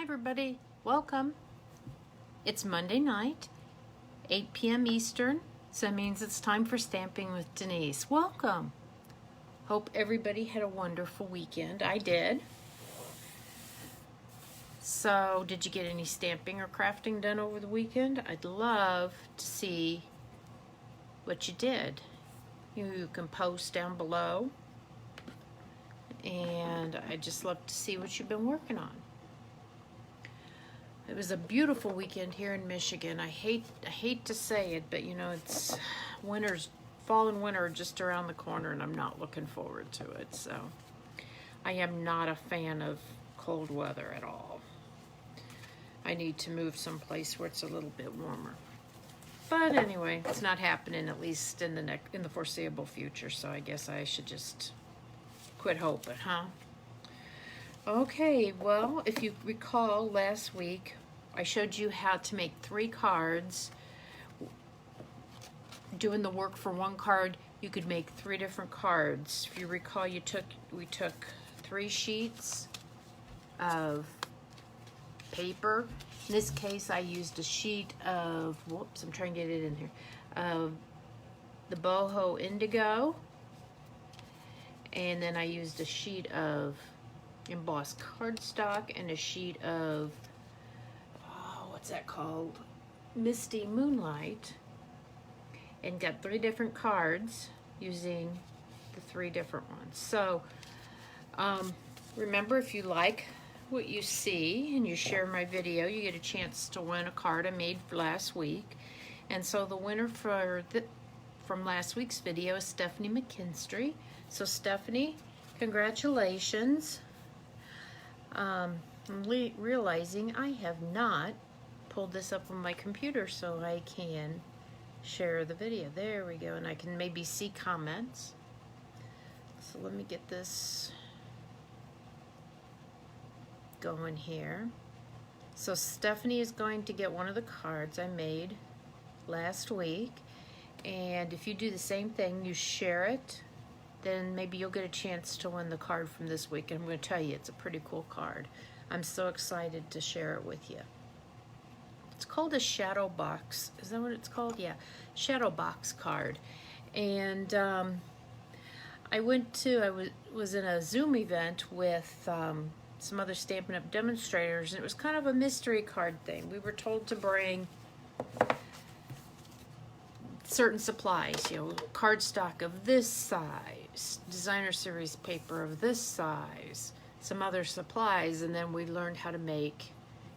everybody, welcome. It's Monday night, 8 p.m. Eastern, so that means it's time for Stamping with Denise. Welcome. Hope everybody had a wonderful weekend. I did. So, did you get any stamping or crafting done over the weekend? I'd love to see what you did. You can post down below, and I'd just love to see what you've been working on. It was a beautiful weekend here in Michigan. I hate to say it, but you know, it's fall and winter are just around the corner, and I'm not looking forward to it. So I am not a fan of cold weather at all. I need to move someplace where it's a little bit warmer. But anyway, it's not happening, at least in the foreseeable future. So I guess I should just quit hoping, huh? Okay, well, if you recall last week, I showed you how to make 3 cards. Doing the work for one card, you could make 3 different cards. If you recall, we took 3 sheets of paper. In this case, I used a sheet of, whoops, I'm trying to get it in here, of the Boho Indigo. And then I used a sheet of embossed cardstock and a sheet of, what's that called? Misty Moonlight. And got 3 different cards using the 3 different ones. So remember, if you like what you see and you share my video, you get a chance to win a card I made for last week. And so the winner from last week's video is Stephanie McKinstry. So Stephanie, congratulations. I'm realizing I have not pulled this up on my computer so I can share the video. There we go, and I can maybe see comments. So let me get this going here. So Stephanie is going to get one of the cards I made last week, and if you do the same thing, you share it, then maybe you'll get a chance to win the card from this week. And I'm going to tell you, it's a pretty cool card. I'm so excited to share it with you. It's called a shadow box. Is that what it's called? Yeah, shadow box card. And I was in a Zoom event with some other Stampin' Up demonstrators, and it was kind of a mystery card thing. We were told to bring certain supplies, you know, cardstock of this size, designer series paper of this size, some other supplies, and then we learned how to make,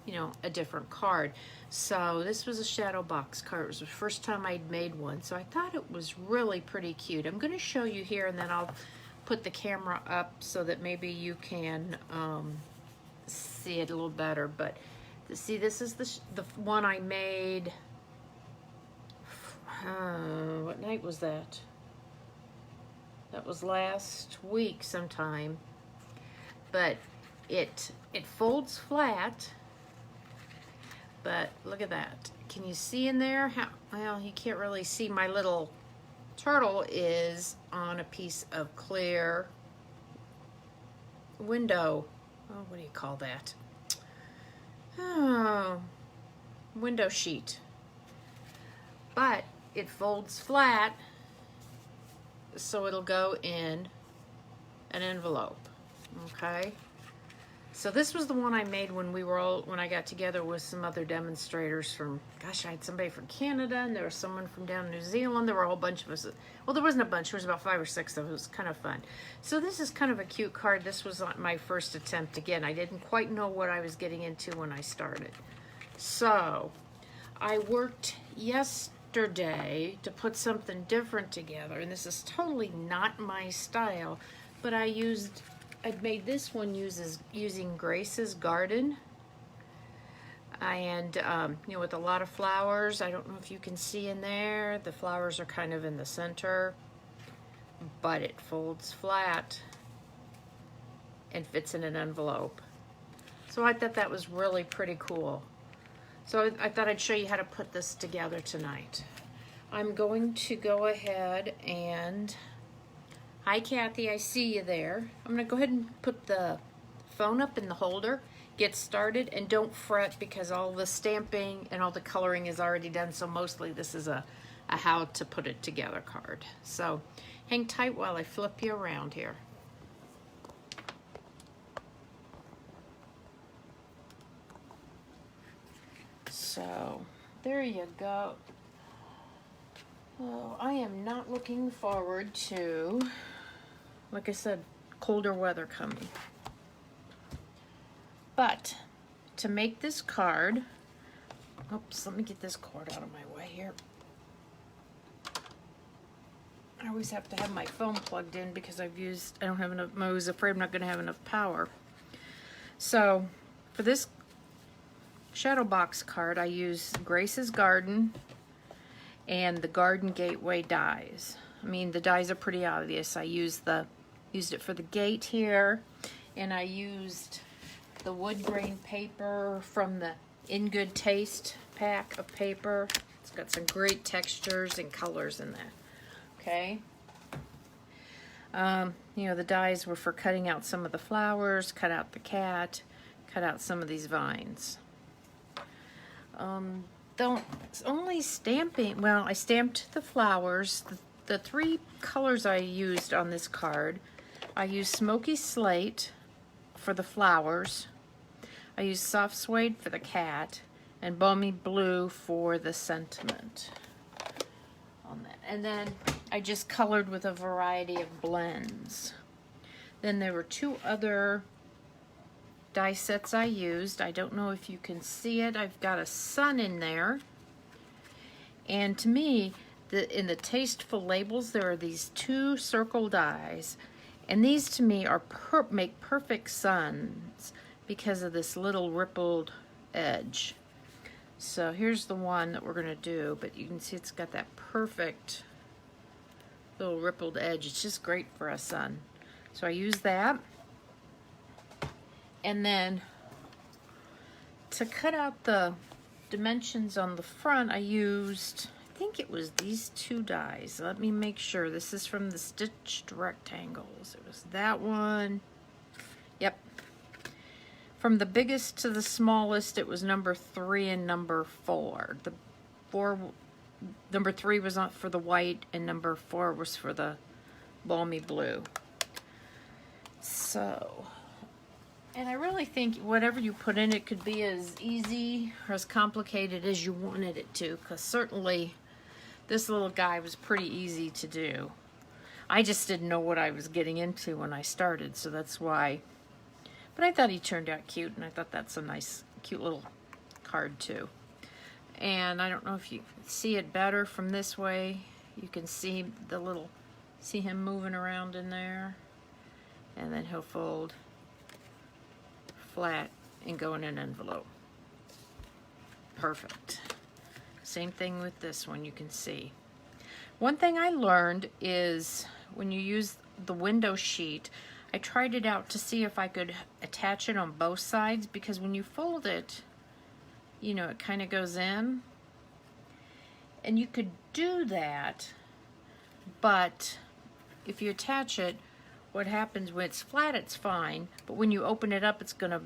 you know, a different card. So this was a shadow box card. It was the first time I'd made one, so I thought it was really pretty cute. I'm going to show you here, and then I'll put the camera up so that maybe you can see it a little better. But see, this is the one I made. What night was that? That was last week sometime. But it folds flat. But look at that. Can you see in there? Well, you can't really see. My little turtle is on a piece of clear window. Oh, what do you call that? Oh, window sheet. But it folds flat, so it'll go in an envelope. Okay. So this was the one I made when I got together with some other demonstrators from, gosh, I had somebody from Canada, and there was someone from down in New Zealand. There were a whole bunch of us. Well, there wasn't a bunch. There was about 5 or 6 of us. It was kind of fun. So this is kind of a cute card. This was my first attempt. Again, I didn't quite know what I was getting into when I started. So I worked yesterday to put something different together, and this is totally not my style, but I'd made this one using Grace's Garden, and you know, with a lot of flowers. I don't know if you can see in there, the flowers are kind of in the center, but it folds flat and fits in an envelope. So I thought that was really pretty cool. So I thought I'd show you how to put this together tonight. I'm going to go ahead and, hi Kathy, I see you there. I'm going to go ahead and put the phone up in the holder, get started, and don't fret because all the stamping and all the coloring is already done. So mostly this is a how to put it together card. So hang tight while I flip you around here. So there you go. Oh, I am not looking forward to, like I said, colder weather coming. But to make this card, oops, let me get this cord out of my way here. I always have to have my phone plugged in because I don't have enough, I was afraid I'm not going to have enough power. So for this shadow box card, I use Grace's Garden and the Garden Gateway dies. I mean, the dies are pretty obvious. I used it for the gate here, and I used the wood grain paper from the In Good Taste pack of paper. It's got some great textures and colors in there. Okay. You know, the dies were for cutting out some of the flowers, cut out the cat, cut out some of these vines. Only stamping, well, I stamped the flowers. The three colors I used on this card, I used Smokey Slate for the flowers, I used Soft Suede for the cat, and Balmy Blue for the sentiment on that. And then I just colored with a variety of blends. Then there were two other die sets I used. I don't know if you can see it. I've got a sun in there. And to me, in the Tasteful labels, there are these two circle dies. And these to me are make perfect suns because of this little rippled edge. So here's the one that we're going to do, but you can see it's got that perfect little rippled edge. It's just great for a sun. So I use that. And then to cut out the dimensions on the front, I used, I think it was these two dies. Let me make sure. This is from the Stitched Rectangles. It was that one. Yep. From the biggest to the smallest, it was number 3 and number 4. Number 3 was not for the white, and number 4 was for the Balmy Blue. So, and I really think whatever you put in it could be as easy or as complicated as you wanted it to, because certainly this little guy was pretty easy to do. I just didn't know what I was getting into when I started, so that's why. But I thought he turned out cute, and I thought that's a nice, cute little card too. And I don't know if you see it better from this way. You can see see him moving around in there. And then he'll fold flat and go in an envelope. Perfect. Same thing with this one, you can see. One thing I learned is when you use the window sheet, I tried it out to see if I could attach it on both sides, because when you fold it, you know, it kind of goes in. And you could do that, but if you attach it, what happens when it's flat, it's fine, but when you open it up, it's going to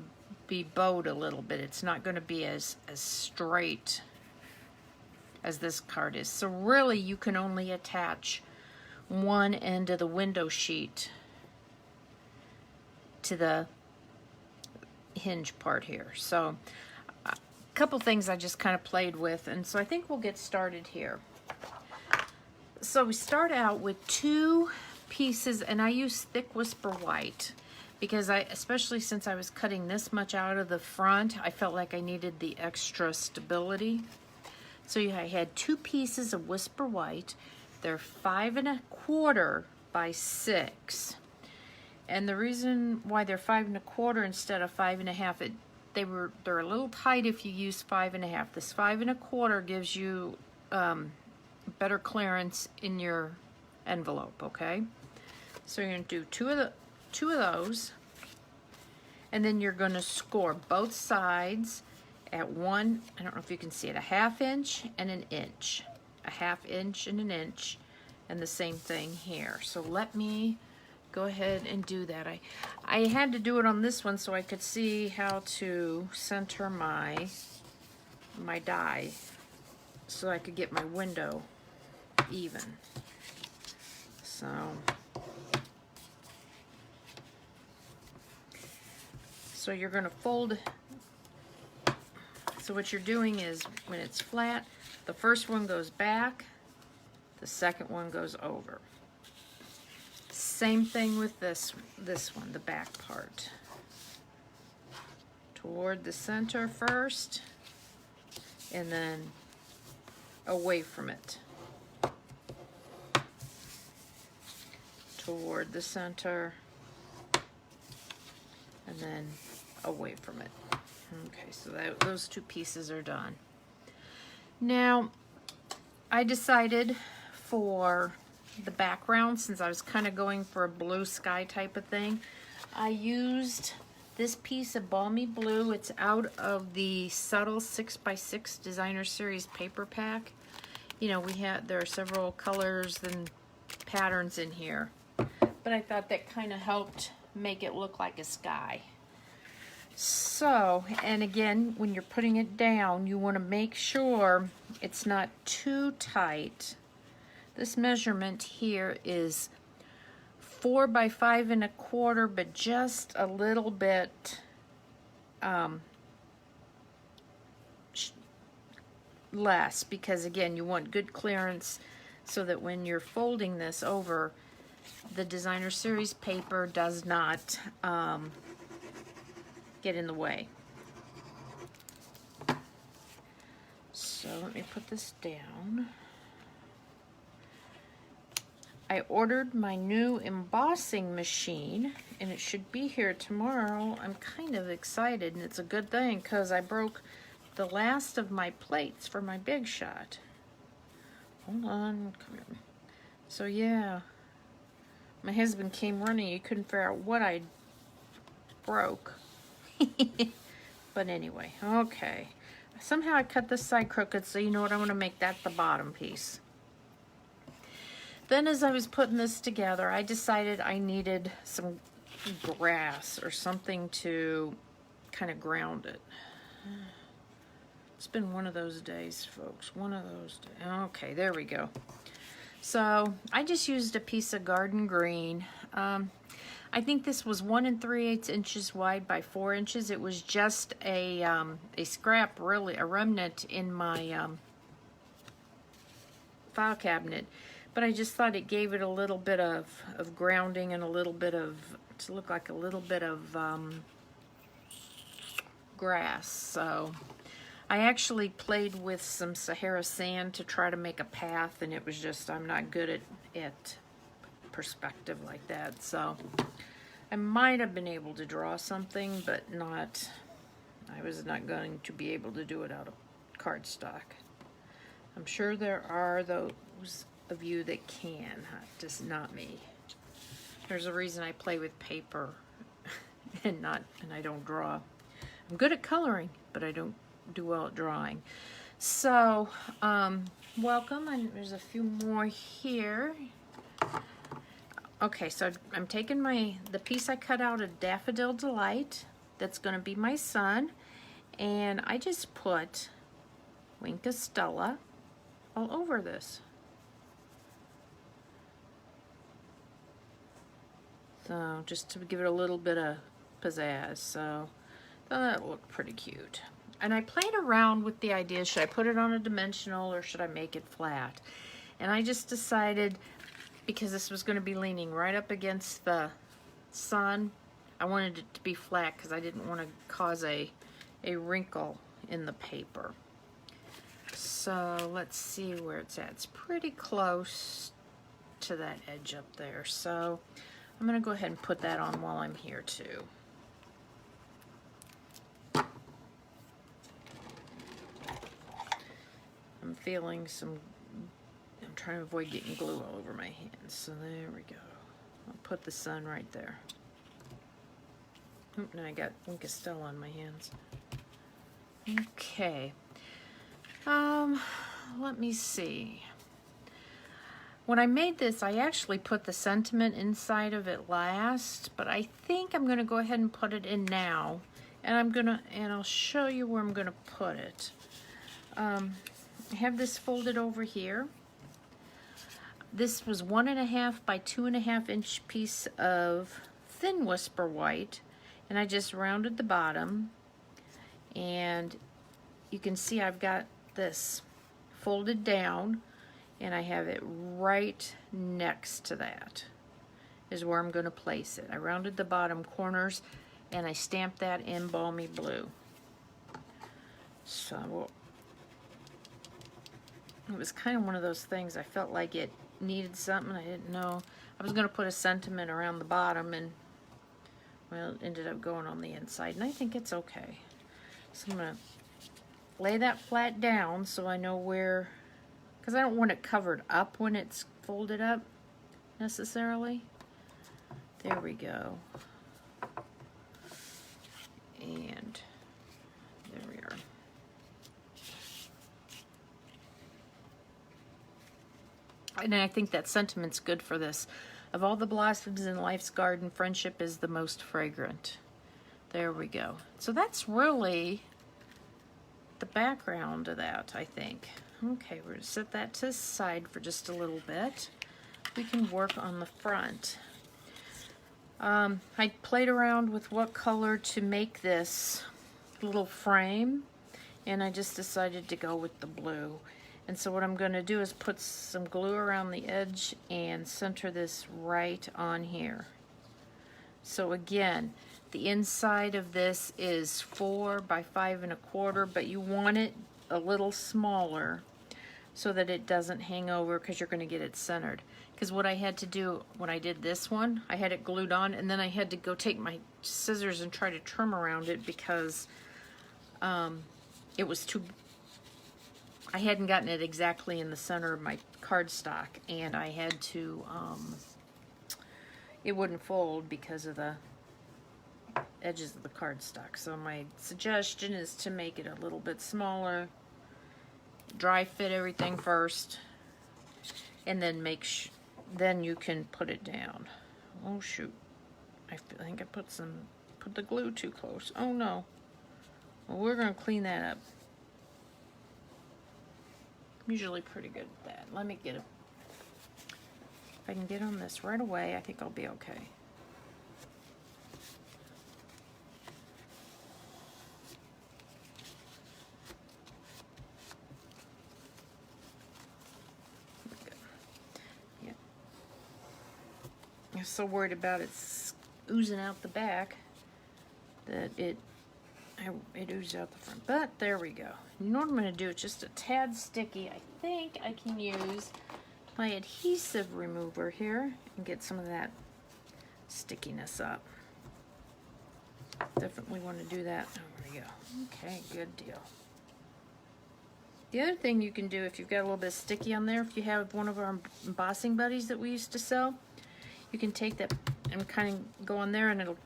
be bowed a little bit. It's not going to be as straight as this card is. So really, you can only attach one end of the window sheet to the hinge part here. So a couple things I just kind of played with, and so I think we'll get started here. So we start out with 2 pieces, and I use thick Whisper White because especially since I was cutting this much out of the front, I felt like I needed the extra stability. So I had 2 pieces of Whisper White. They're 5 1/4 by 6. And the reason why they're 5 1/4 instead of 5 1/2, they're a little tight if you use 5 1/2. This 5 1/4 gives you better clearance in your envelope, okay? So you're going to do two of those, and then you're going to score both sides at one, I don't know if you can see it, a 1/2 inch and an inch. A 1/2 inch and an inch, and the same thing here. So let me go ahead and do that. I had to do it on this one so I could see how to center my die so I could get my window even. So you're going to fold. So what you're doing is when it's flat, the first one goes back, the second one goes over. Same thing with this one, the back part. Toward the center first, and then away from it. Toward the center, and then away from it. Okay, so those two pieces are done. Now, I decided for the background, since I was kind of going for a blue sky type of thing, I used this piece of Balmy blue. It's out of the Subtle 6x6 Designer Series paper pack. You know, there are several colors and patterns in here, but I thought that kind of helped make it look like a sky. So, and again, when you're putting it down, you want to make sure it's not too tight. This measurement here is 4 by 5 1/4, but just a little bit less, because again, you want good clearance so that when you're folding this over, the Designer Series paper does not get in the way. So let me put this down. I ordered my new embossing machine, and it should be here tomorrow. I'm kind of excited, and it's a good thing because I broke the last of my plates for my big shot. Hold on, come here. So yeah, my husband came running. He couldn't figure out what I broke. But anyway, okay. Somehow I cut this side crooked, so you know what, I'm going to make that the bottom piece. Then as I was putting this together, I decided I needed some grass or something to kind of ground it. It's been one of those days, folks. One of those days. Okay, there we go. So I just used a piece of garden green. I think this was 1 3/8 inches wide by 4 inches. It was just a scrap, really, a remnant in my file cabinet. But I just thought it gave it a little bit of grounding and a little bit of, to look like a little bit of grass. So I actually played with some Sahara sand to try to make a path, and it was just, I'm not good at perspective like that. So I might have been able to draw something, but not, I was not going to be able to do it out of cardstock. I'm sure there are those of you that can, just not me. There's a reason I play with paper and I don't draw. I'm good at coloring, but I don't do well at drawing. So, welcome, and there's a few more here. Okay, so I'm taking the piece I cut out of Daffodil Delight, that's going to be my son, and I just put Winka Stella all over this. So just to give it a little bit of pizzazz. So that looked pretty cute. And I played around with the idea, should I put it on a dimensional or should I make it flat? And I just decided, because this was going to be leaning right up against the sun, I wanted it to be flat because I didn't want to cause a wrinkle in the paper. So let's see where it's at. It's pretty close to that edge up there. So I'm going to go ahead and put that on while I'm here too. I'm feeling I'm trying to avoid getting glue all over my hands. So there we go. I'll put the sun right there. Oop, now I got Winka Stella on my hands. Okay. Let me see. when I made this, I actually put the sentiment inside of it last, but I think I'm gonna go ahead and put it in now. And I'll show you where I'm gonna put it. I have this folded over here. This was 1.5 by 2.5 inch piece of thin whisper white, and I just rounded the bottom, and you can see I've got this folded down, and I have it right next to that is where I'm going to place it. I rounded the bottom corners, and I stamped that in Balmy blue. So it was kind of one of those things, I felt like it needed something. I didn't know. I was going to put a sentiment around the bottom, and well, it ended up going on the inside, and I think it's okay. So I'm going to lay that flat down so I know where, because I don't want it covered up when it's folded up necessarily. There we go. And there we are. And I think that sentiment's good for this. Of all the blossoms in life's garden, friendship is the most fragrant. There we go. So that's really the background of that, I think. Okay, we're going to set that to the side for just a little bit. We can work on the front. I played around with what color to make this little frame, and I just decided to go with the blue. And so what I'm going to do is put some glue around the edge and center this right on here. So again, the inside of this is 4 by 5 1/4, but you want it a little smaller so that it doesn't hang over, because you're going to get it centered. Because what I had to do when I did this one, I had it glued on, and then I had to go take my scissors and try to trim around it because it was too, I hadn't gotten it exactly in the center of my cardstock, and I had to, it wouldn't fold because of the edges of the cardstock. So my suggestion is to make it a little bit smaller, dry fit everything first, and then then you can put it down. Oh shoot, I think I put the glue too close. Oh no. Well, we're gonna clean that up. I'm usually pretty good at that. Let me get it. If I can get on this right away, I think I'll be okay. Yeah. I'm so worried about it oozing out the back that it oozed out the front. But there we go. You know what I'm going to do? It's just a tad sticky. I think I can use my adhesive remover here and get some of that stickiness up. Definitely want to do that. There we go. Okay, good deal. The other thing you can do if you've got a little bit of sticky on there, if you have one of our embossing buddies that we used to sell, you can take that and kind of go on there, and it'll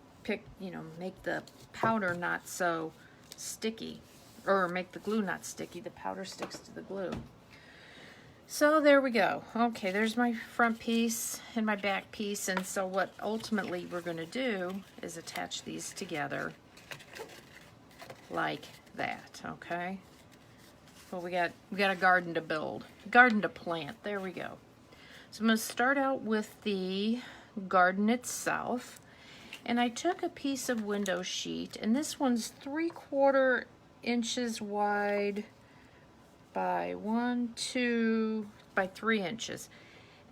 make the powder not so sticky, or make the glue not sticky. The powder sticks to the glue. So there we go. Okay, there's my front piece and my back piece, and so what ultimately we're going to do is attach these together like that. Okay. Well, we got a garden to build, garden to plant. There we go. So I'm going to start out with the garden itself. And I took a piece of window sheet, and this one's 3/4 inches wide by 3 inches.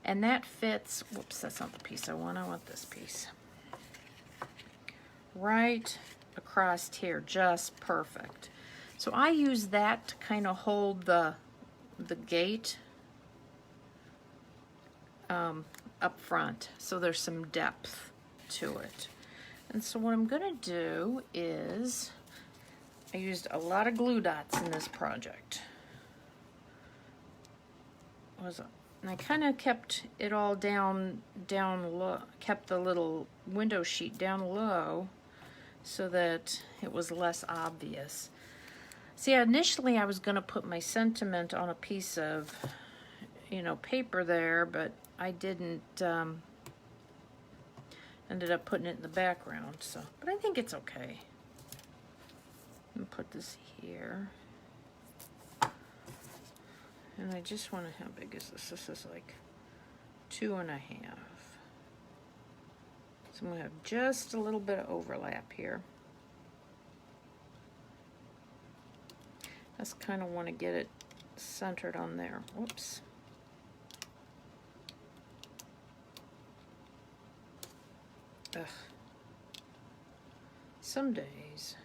And that fits, whoops, that's not the piece I want this piece. Right across here, just perfect. So I use that to kind of hold the gate up front, so there's some depth to it. And so what I'm going to do is, I used a lot of glue dots in this project. And I kind of kept it all down low, kept the little window sheet down low so that it was less obvious. See, initially I was going to put my sentiment on a piece of, paper there, but I didn't, ended up putting it in the background, so, but I think it's okay. I'm gonna put this here. And I just want to, how big is this? This is like 2.5. So I'm going to have just a little bit of overlap here. I just kind of want to get it centered on there. Whoops. Ugh. Some days.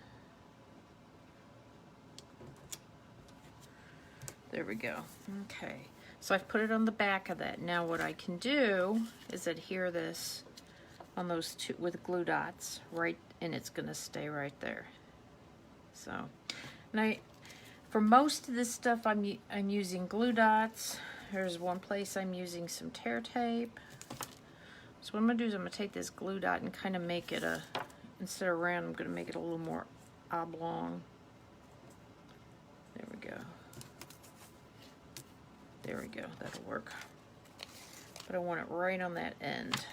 There we go. Okay. So I've put it on the back of that. Now what I can do is adhere this on those two with glue dots, right, and it's going to stay right there. So, and for most of this stuff, I'm using glue dots. There's one place I'm using some tear tape. So what I'm going to do is I'm going to take this glue dot and kind of make it a, instead of round, I'm going to make it a little more oblong. There we go. There we go, that'll work. But I want it right on that end.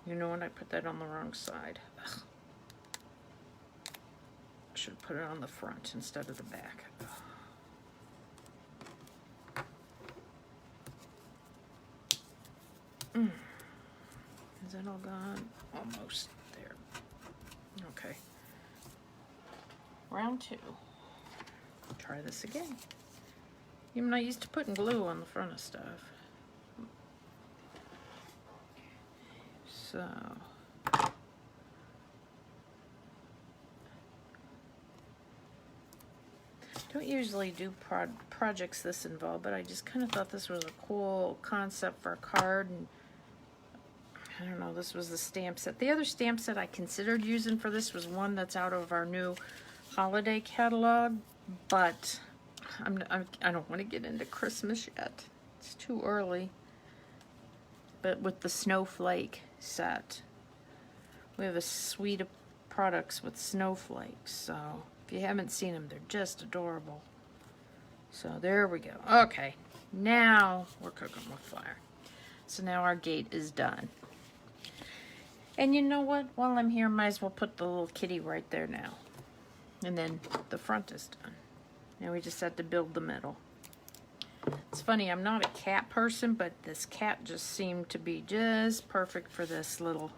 You know what, I put that on the wrong side. Ugh. I should put it on the front instead of the back. Is that all gone? Almost there. Okay. Round 2. Try this again. I'm not used to putting glue on the front of stuff. So. Don't usually do projects this involved, but I just kind of thought this was a cool concept for a card, and I don't know, this was the stamp set. The other stamp set I considered using for this was one that's out of our new holiday catalog, but I don't want to get into Christmas yet. It's too early. But with the snowflake set, we have a suite of products with snowflakes, so if you haven't seen them, they're just adorable. So there we go. Okay, now we're cooking with fire. So now our gate is done. And you know what? While I'm here, might as well put the little kitty right there now. And then the front is done. Now we just have to build the middle. It's funny, I'm not a cat person, but this cat just seemed to be just perfect for this little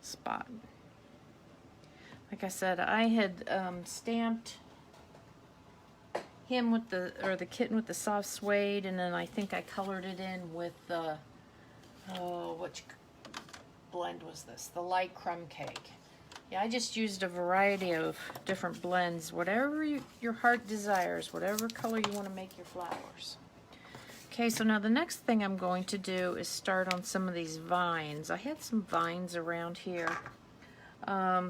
spot. Like I said, I had stamped him with the kitten with the soft suede, and then I think I colored it in with the, which blend was this? The light crumb cake. Yeah, I just used a variety of different blends, whatever your heart desires, whatever color you want to make your flowers. Okay, so now the next thing I'm going to do is start on some of these vines. I had some vines around here. I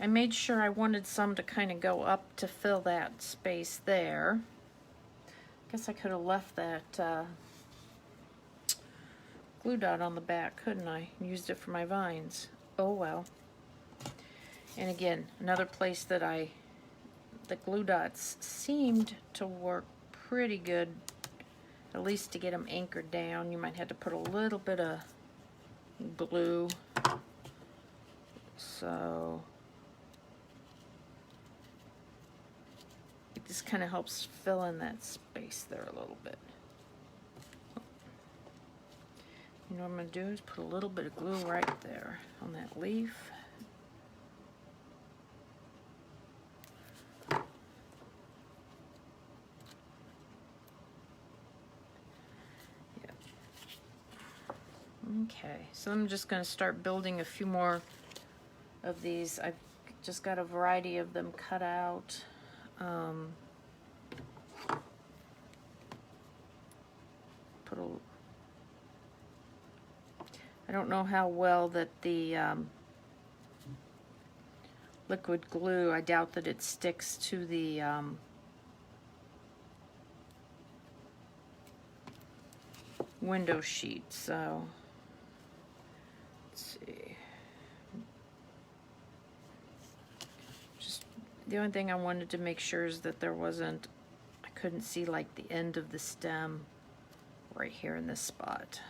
made sure I wanted some to kind of go up to fill that space there. Guess I could have left that glue dot on the back, couldn't I? Used it for my vines. Oh well. And again, another place that the glue dots seemed to work pretty good, at least to get them anchored down. You might have to put a little bit of glue. So it just kind of helps fill in that space there a little bit. You know what I'm going to do is put a little bit of glue right there on that leaf. Okay, so I'm just going to start building a few more of these. I've just got a variety of them cut out. I don't know how well that the liquid glue, I doubt that it sticks to the window sheet, so let's see. The only thing I wanted to make sure is that there wasn't, I couldn't see like the end of the stem right here in this spot.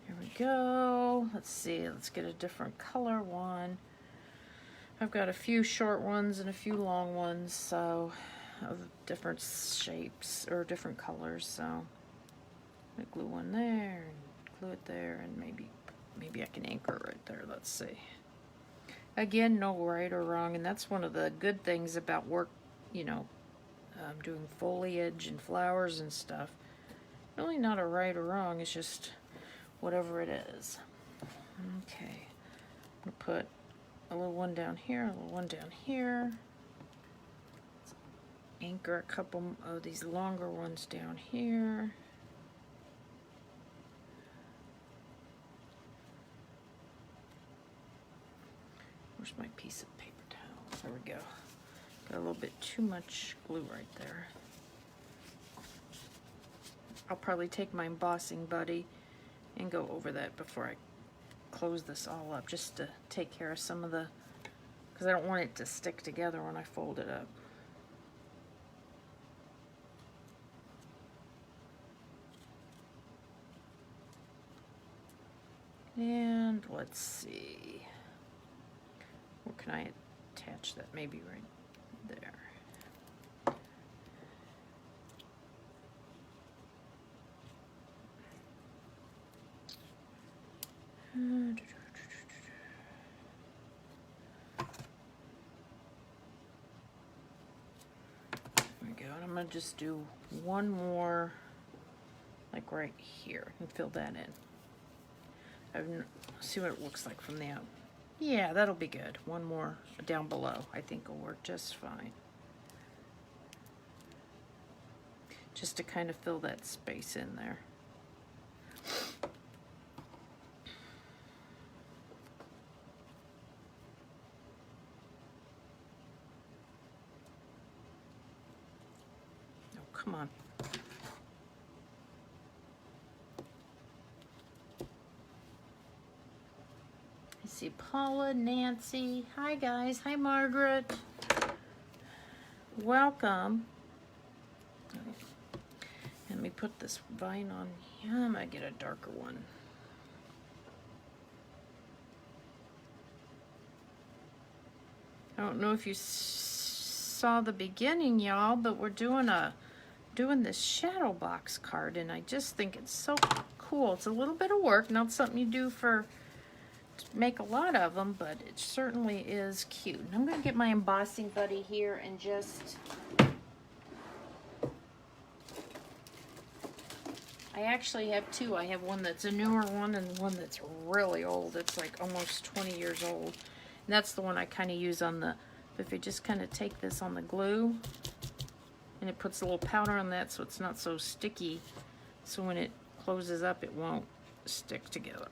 Here we go. Let's see, let's get a different color one. I've got a few short ones and a few long ones, so of different shapes or different colors. So I glue one there, and glue it there, and maybe I can anchor it right there. Let's see. Again, no right or wrong, and that's one of the good things about work, you know, doing foliage and flowers and stuff. Really not a right or wrong, it's just whatever it is. Okay, I'm gonna put a little one down here, a little one down here. Let's anchor a couple of these longer ones down here. Where's my piece of paper towel? There we go. Got a little bit too much glue right there. I'll probably take my embossing buddy and go over that before I close this all up, just to take care of some of the, because I don't want it to stick together when I fold it up. And let's see, where can I attach that? Maybe right there. There we go. And I'm going to just do one more, like right here, and fill that in. See what it looks like from the out. Yeah, that'll be good. One more down below, I think will work just fine. Just to kind of fill that space in there. Oh, come on. I see Paula, Nancy. Hi guys. Hi Margaret. Welcome. Let me put this vine on here. I'm gonna get a darker one. I don't know if you saw the beginning, y'all, but we're doing this shadow box card, and I just think it's so cool. It's a little bit of work, not something you do to make a lot of them, but it certainly is cute. And I'm gonna get my embossing buddy here and just, I actually have two. I have one that's a newer one and one that's really old. It's like almost 20 years old. And that's the one I kind of use on the, if you just kind of take this on the glue, and it puts a little powder on that so it's not so sticky. So when it closes up, it won't stick together.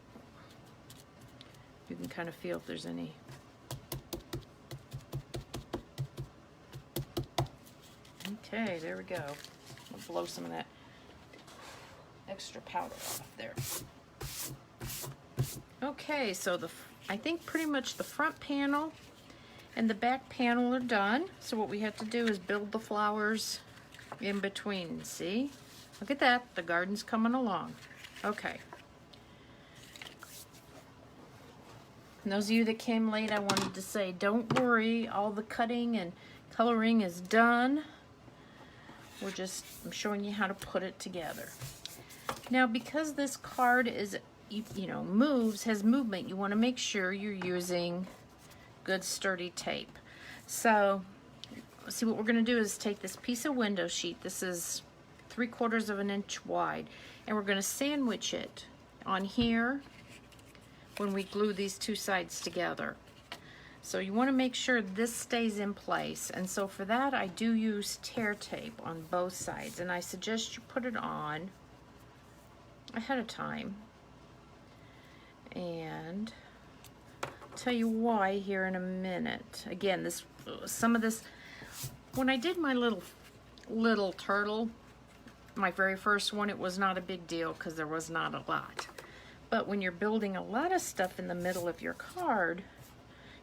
You can kind of feel if there's any. Okay, there we go. I'll blow some of that extra powder off there. Okay, so I think pretty much the front panel and the back panel are done. So what we have to do is build the flowers in between. See? Look at that. The garden's coming along. Okay. And those of you that came late, I wanted to say, don't worry. All the cutting and coloring is done. I'm showing you how to put it together. Now, because this card is, you know, has movement, you want to make sure you're using good sturdy tape. So, see, what we're going to do is take this piece of window sheet. This is 3/4 of an inch wide, and we're going to sandwich it on here when we glue these two sides together. So you want to make sure this stays in place, and so for that I do use tear tape on both sides, and I suggest you put it on ahead of time, and I'll tell you why here in a minute. Again, some of this, when I did my little turtle, my very first one, it was not a big deal because there was not a lot. But when you're building a lot of stuff in the middle of your card,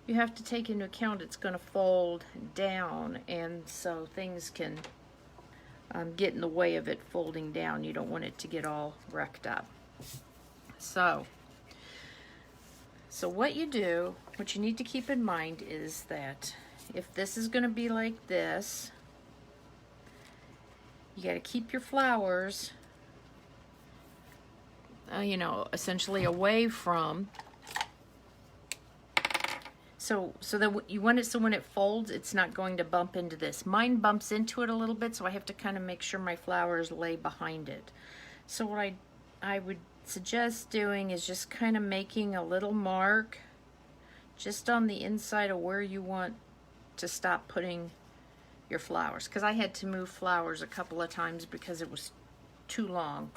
you have to take into account it's going to fold down, and so things can get in the way of it folding down. You don't want it to get all wrecked up. So what you do, what you need to keep in mind is that if this is going to be like this, you got to keep your flowers, you know, essentially away from. So that you want it so when it folds, it's not going to bump into this. Mine bumps into it a little bit, so I have to kind of make sure my flowers lay behind it. So what I would suggest doing is just kind of making a little mark just on the inside of where you want to stop putting your flowers, because I had to move flowers a couple of times because it was too long.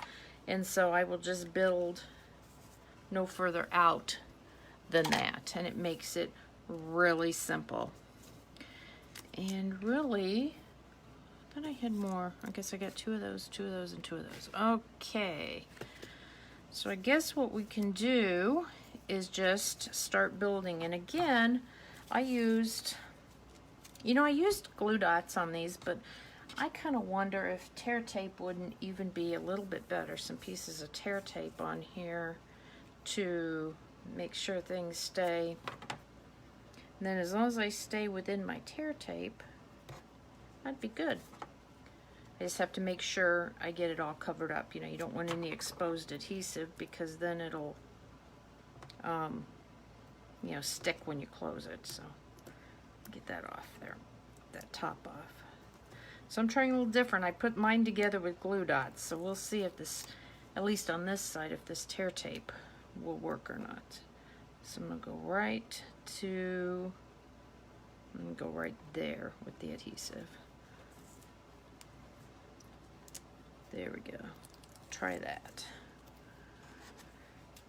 And so I will just build no further out than that, and it makes it really simple. And really, I thought I had more. I guess I got two of those, and two of those. Okay, so I guess what we can do is just start building. And again, I used glue dots on these, but I kind of wonder if tear tape wouldn't even be a little bit better. Some pieces of tear tape on here to make sure things stay. And then as long as I stay within my tear tape, that'd be good. I just have to make sure I get it all covered up. You know, you don't want any exposed adhesive, because then it'll, you know, stick when you close it. So get that off there, that top off. So I'm trying a little different. I put mine together with glue dots, so we'll see if this, at least on this side, if this tear tape will work or not. So I'm gonna go right to, I'm gonna go right there with the adhesive. There we go. Try that.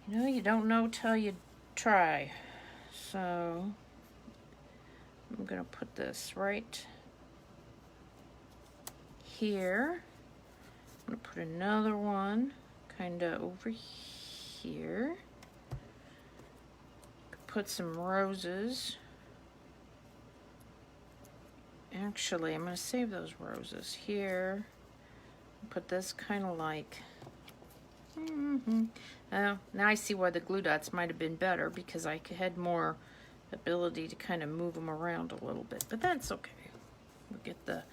You know, you don't know till you try. So I'm gonna put this right here. I'm gonna put another one kind of over here. Put some roses. Actually, I'm gonna save those roses here. Put this kind of like, now I see why the glue dots might have been better, because I had more ability to kind of move them around a little bit, but that's okay. We'll get the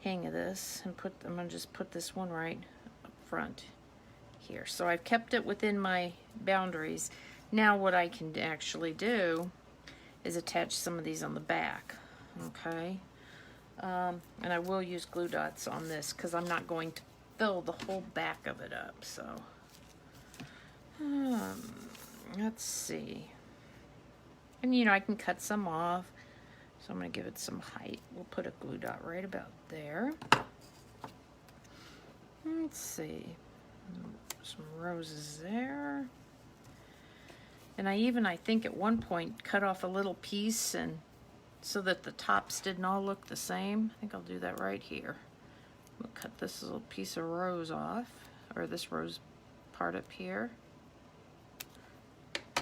hang of this and I'm gonna just put this one right up front here. So I've kept it within my boundaries. Now what I can actually do is attach some of these on the back, okay? And I will use glue dots on this because I'm not going to fill the whole back of it up. So let's see. And you know, I can cut some off. So I'm going to give it some height. We'll put a glue dot right about there. Let's see. Some roses there. And I think at one point cut off a little piece and so that the tops didn't all look the same. I think I'll do that right here. We'll cut this little piece of rose off, or this rose part up here.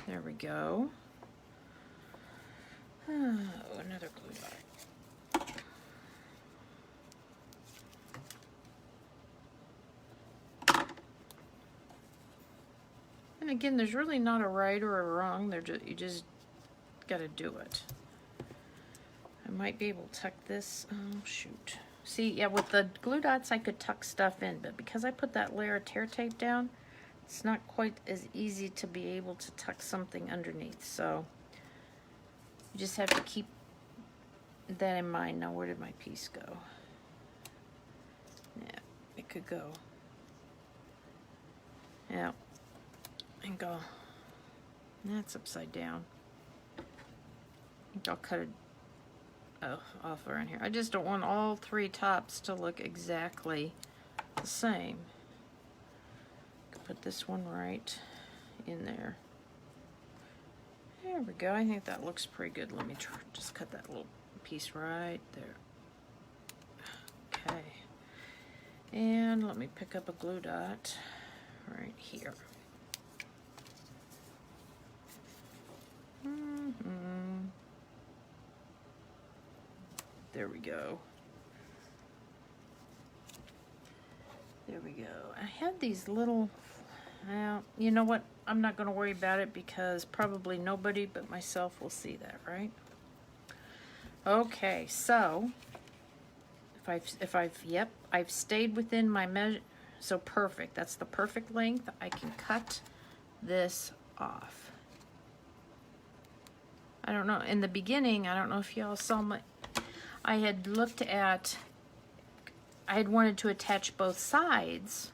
There we go. Oh, another glue dot. And again, there's really not a right or a wrong. You just gotta do it. I might be able to tuck this. Oh shoot! See, yeah, with the glue dots I could tuck stuff in, but because I put that layer of tear tape down, it's not quite as easy to be able to tuck something underneath. So you just have to keep that in mind. Now, where did my piece go? Yeah, it could go. Yeah, and go. That's upside down. I think I'll cut it off around here. I just don't want all three tops to look exactly the same. Put this one right in there. There we go. I think that looks pretty good. Let me just cut that little piece right there. Okay. And let me pick up a glue dot right here. There we go. There we go. I had these little, well, you know what? I'm not going to worry about it because probably nobody but myself will see that, right? Okay, so yep, I've stayed within my measure. So perfect. That's the perfect length. I can cut this off. I don't know. In the beginning, I don't know if y'all saw I had looked at, I had wanted to attach both sides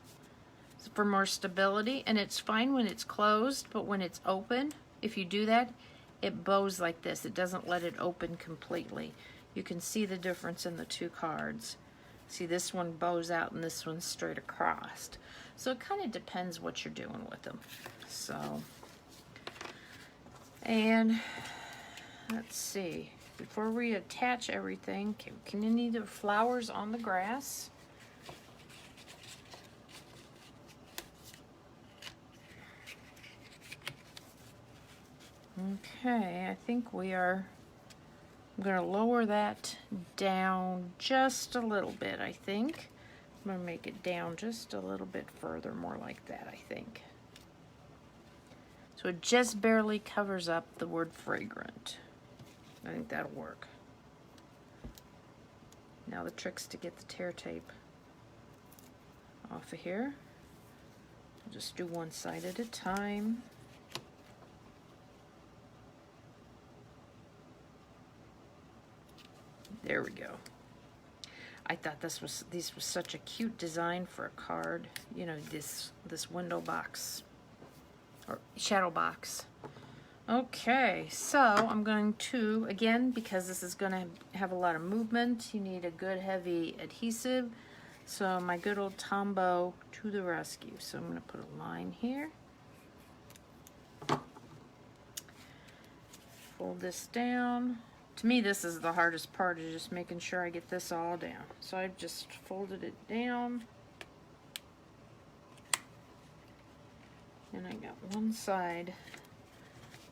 for more stability, and it's fine when it's closed, but when it's open, if you do that, it bows like this. It doesn't let it open completely. You can see the difference in the two cards. See, this one bows out and this one's straight across. So it kind of depends what you're doing with them. So, and let's see. Before we attach everything, can you need the flowers on the grass? Okay, I think we are. I'm going to lower that down just a little bit, I think. I'm going to make it down just a little bit further, more like that, I think. So it just barely covers up the word fragrant. I think that'll work. Now the trick's to get the tear tape off of here. I'll just do one side at a time. There we go. I thought this was such a cute design for a card. You know, this window box or shadow box. Okay, so I'm going to, again, because this is going to have a lot of movement, you need a good heavy adhesive. So my good old Tombow to the rescue. So I'm going to put a line here. Fold this down. To me, this is the hardest part, is just making sure I get this all down. So I've just folded it down. And I got one side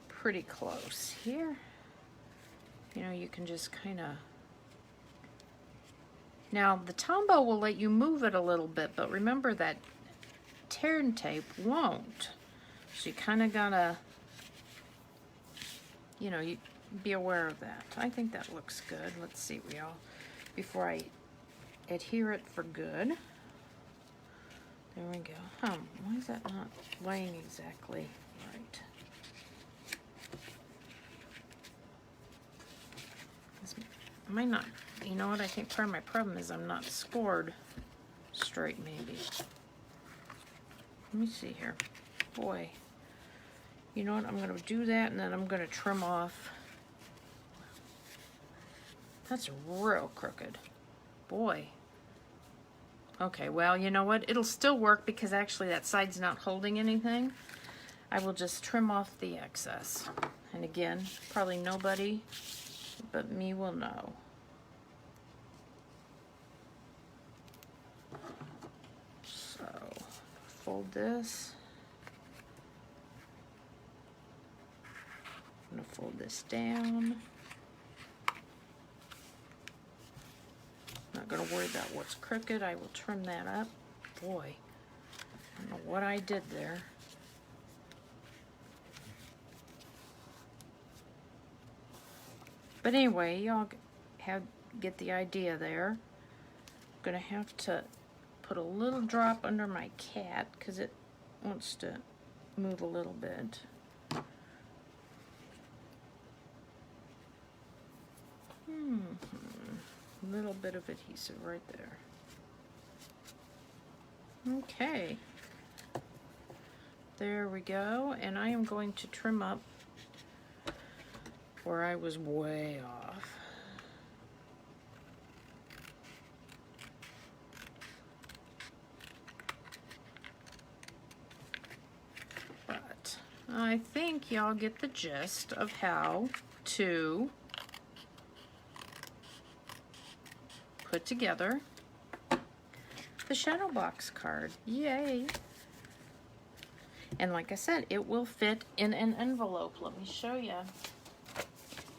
pretty close here. You know, you can just kind of... Now, the Tombow will let you move it a little bit, but remember that tear tape won't. So you kind of gotta, you know, you be aware of that. I think that looks good. Let's see, before I adhere it for good. There we go. Why is that not laying exactly right? I might not, you know what, I think part of my problem is I'm not scored straight, maybe. Let me see here. Boy. You know what, I'm going to do that, and then I'm going to trim off. That's real crooked. Boy. Okay, well, you know what? It'll still work because actually that side's not holding anything. I will just trim off the excess. And again, probably nobody but me will know. So, fold this. I'm going to fold this down. Not going to worry about what's crooked. I will trim that up. Boy, I don't know what I did there. But anyway, y'all get the idea there. I'm going to have to put a little drop under my cat because it wants to move a little bit. A little bit of adhesive right there. Okay. There we go. And I am going to trim up where I was way off. But I think y'all get the gist of how to put together the shadow box card. Yay! And like I said, it will fit in an envelope. Let me show you.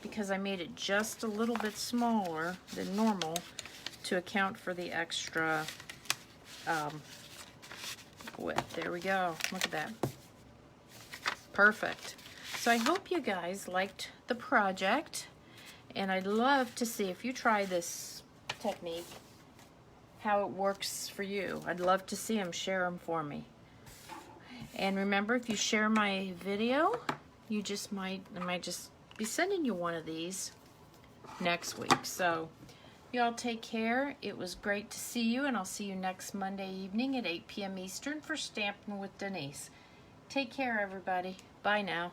because I made it just a little bit smaller than normal to account for the extra width. There we go. Look at that. Perfect. So I hope you guys liked the project, and I'd love to see, if you try this technique, how it works for you. I'd love to see them. Share them for me. And remember, if you share my video, you just I might just be sending you one of these next week. So y'all take care. It was great to see you, and I'll see you next Monday evening at 8 p.m. Eastern for Stampin' with Denise. Take care, everybody. Bye now.